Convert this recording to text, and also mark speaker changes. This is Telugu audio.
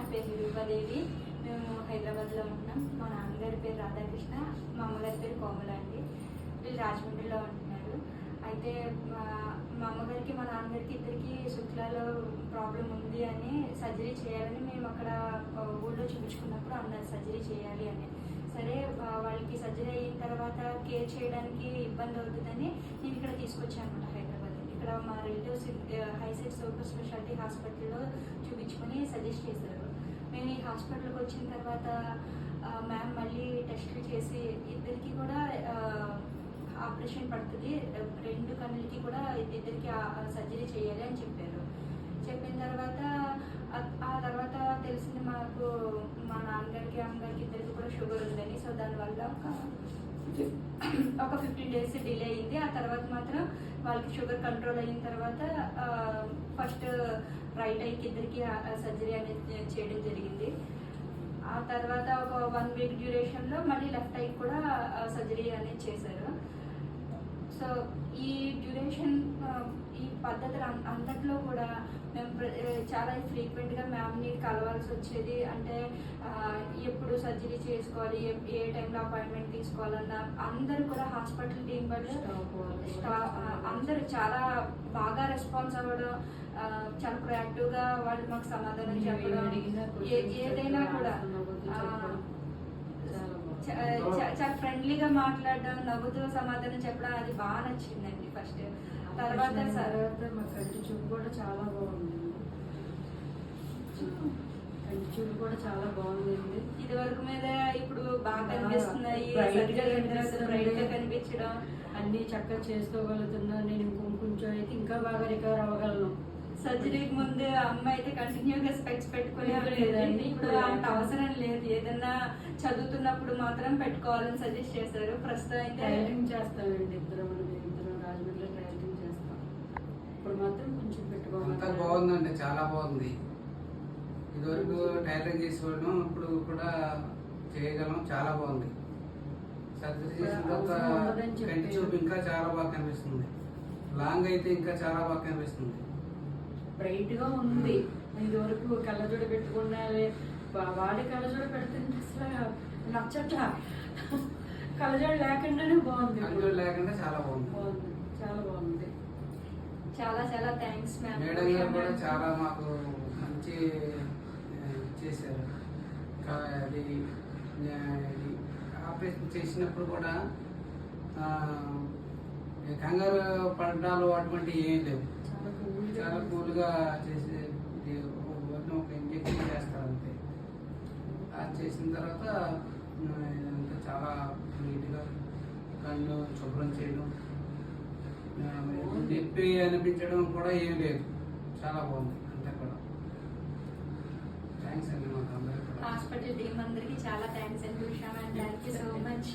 Speaker 1: నా పేరు నిరూపాదేవి. మేము హైదరాబాద్లో ఉంటున్నాం. మా నాన్నగారి పేరు రాధాకృష్ణ, మా అమ్మగారి పేరు కోమల అండి. వీళ్ళు రాజమండ్రిలో ఉంటున్నారు. అయితే మా అమ్మగారికి మా నాన్నగారికి ఇద్దరికి శుక్లాలో ప్రాబ్లం ఉంది అని సర్జరీ చేయాలని మేము అక్కడ ఊళ్ళో చూపించుకున్నప్పుడు అన్నారు సర్జరీ చేయాలి అని. సరే వాళ్ళకి సర్జరీ అయిన తర్వాత కేర్ చేయడానికి ఇబ్బంది అవుతుందని నేను ఇక్కడ తీసుకొచ్చాను అనమాట హైదరాబాద్. ఇక్కడ మా రిలేటివ్స్ హైసైట్ సూపర్ స్పెషాలిటీ హాస్పిటల్లో చూపించుకొని సజెస్ట్ చేశారు. మేము ఈ హాస్పిటల్కి వచ్చిన తర్వాత మ్యామ్ మళ్ళీ టెస్టులు చేసి ఇద్దరికి కూడా ఆపరేషన్ పడుతుంది, 2 కన్నులకి కూడా ఇద్దరికి సర్జరీ చేయాలి అని చెప్పారు. చెప్పిన తర్వాత ఆ తర్వాత తెలిసింది మాకు మా నాన్నగారికి అమ్మగారికి ఇద్దరికి కూడా షుగర్ ఉందని. సో దానివల్ల ఒక 15 days డిలే అయింది. ఆ తర్వాత మాత్రం వాళ్ళకి షుగర్ కంట్రోల్ అయిన తర్వాత ఫస్ట్ రైట్ ఐకి ఇద్దరికి సర్జరీ అనేది చేయడం జరిగింది. ఆ తర్వాత ఒక 1 week డ్యూరేషన్లో మళ్ళీ లెఫ్ట్ ఐకి కూడా సర్జరీ అనేది చేశారు. సో ఈ డ్యూరేషన్ ఈ పద్ధతులు అంతట్లో కూడా మేము చాలా ఫ్రీక్వెంట్గా మ్యామ్ని కలవాల్సి వచ్చేది. అంటే ఎప్పుడు సర్జరీ చేసుకోవాలి, ఏ టైంలో అపాయింట్మెంట్ తీసుకోవాలన్నా అందరూ కూడా హాస్పిటల్ టీం వాళ్ళు అందరూ చాలా బాగా రెస్పాన్స్ అవ్వడం, చాలా ప్రొయాక్టివ్గా వాళ్ళు మాకు సమాధానం చెప్పడం, ఏదైనా కూడా చాలా ఫ్రెండ్లీగా మాట్లాడడం, నవ్వుతూ సమాధానం చెప్పడం అది బాగా నచ్చిందండి ఫస్ట్. తర్వాత
Speaker 2: మా కంటి చూపు కూడా చాలా బాగుంది. కంటి చూపు కూడా చాలా బాగుంది.
Speaker 1: ఇది వరకు మీద ఇప్పుడు బాగా కనిపిస్తున్నాయి, బ్రైట్ గా కనిపించడం
Speaker 2: అన్ని చక్కగా చేసుకోగలుగుతున్నా. నేను కొంచెం అయితే ఇంకా బాగా రికవర్ అవ్వగలను.
Speaker 1: సర్జరీకి ముందు అమ్మ అయితే కంటిన్యూగా స్పెక్స్ పెట్టుకునేదండి. ఇప్పుడు అంత అవసరం లేదు. ఏదన్నా చదువుతున్నప్పుడు మాత్రం పెట్టుకోవాలని సజెస్ట్ చేశారు. ప్రస్తుతం అయితే
Speaker 2: ట్రైలింగ్ చేస్తామండి, ఇద్దరు రాజమండ్రిలో ట్రైలింగ్ చేస్తాం. ఇప్పుడు మాత్రం కొంచెం పెట్టుకోవాలి.
Speaker 3: బాగుందండి, చాలా బాగుంది. ఇదివరకు టైలరింగ్ చేసేవాళ్ళం, ఇప్పుడు కూడా చేయగలం. చాలా బాగుంది. సర్జరీ చేసిన తర్వాత కంటి చూపు ఇంకా చాలా బాగా కనిపిస్తుంది. లాంగ్ అయితే ఇంకా చాలా బాగా కనిపిస్తుంది.
Speaker 2: బ్రైట్ గా ఉంది. ఇది వరకు కళ్ళజోడ పెట్టుకున్నా వాడి కళ్ళజోడ పెడుతుంది అసలు నచ్చట. కళ్ళజోడ లేకుండానే బాగుంది.
Speaker 3: కళ్ళజోడ లేకుండా చాలా బాగుంది.
Speaker 2: చాలా బాగుంది.
Speaker 1: చాలా చాలా థ్యాంక్స్ మ్యామ్.
Speaker 3: మేడం గారు కూడా చాలా మాకు మంచి చేశారు. అది ఆపరేషన్ చేసినప్పుడు కూడా కంగారు పడ్డాలు అటువంటి ఏం లేవు. చాలా కూల్గా చేసి ఒక ఇంజక్షన్ చేస్తారు అంతే. అది చేసిన తర్వాత ఇదంతా చాలా నీట్గా కన్ను శుభ్రం చేయడం, నొప్పి అనిపించడం కూడా ఏం లేదు. చాలా బాగుంది అంతా కూడా. థ్యాంక్స్ అండి మాకు అందరికీ.
Speaker 1: హాస్పిటల్ టీం అందరికీ చాలా థ్యాంక్స్ అండి. Usha ma'am, thank you so much.